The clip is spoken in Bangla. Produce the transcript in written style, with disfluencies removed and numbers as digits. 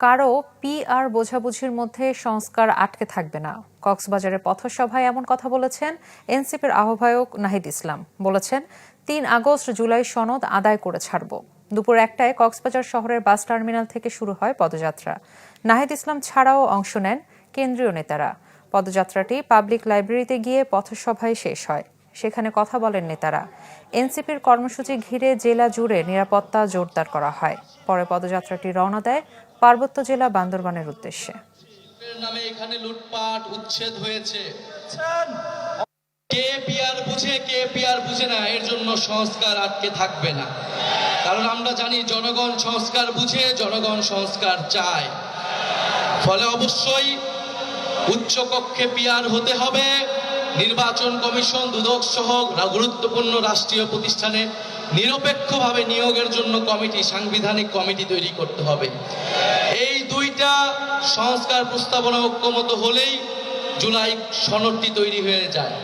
কারো পিআর বোঝাবুঝির মধ্যে সংস্কার আটকে থাকবে না। কক্সবাজারের পথসভায় এমন কথা বলেছেন এনসিপির আহ্বায়ক নাহিদ ইসলাম। বলেছেন, ৩ আগস্ট জুলাই সনদ আদায় করে ছাড়ব। দুপুর ১টায় কক্সবাজার শহরের বাস টার্মিনাল থেকে শুরু হয় পদযাত্রা। নাহিদ ইসলাম ছাড়াও অংশ নেন কেন্দ্রীয় নেতারা। পদযাত্রাটি পাবলিক লাইব্রেরিতে গিয়ে পথসভায় শেষ হয়। সেখানে কথা বলেন নেতারা। এনসিপির কর্মসূচি ঘিরে জেলা জুড়ে নিরাপত্তা জোরদার করা হয়। পরে পদযাত্রাটি রওনা দেয় পার্বত্য জেলা বান্দরবানের উদ্দেশ্যে। নামে এখানে লুটপাট উচ্ছেদ হয়েছে। কে পিআর বুঝে কে পিআর বুঝে না, এর জন্য সংস্কার আটকে থাকবে না। কারণ আমরা জানি জনগণ সংস্কার বুঝে, জনগণ সংস্কার চায়। ফলে অবশ্যই উচ্চকক্ষে পিআর হতে হবে। নির্বাচন কমিশন, দুদক সহ গুরুত্বপূর্ণ রাষ্ট্রীয় প্রতিষ্ঠানে নিরপেক্ষভাবে নিয়োগের জন্য কমিটি, সাংবিধানিক কমিটি তৈরি করতে হবে। এই দুইটা সংস্কার প্রস্তাবনা ঐক্যমত হলেই জুলাই সনদটি তৈরি হয়ে যায়।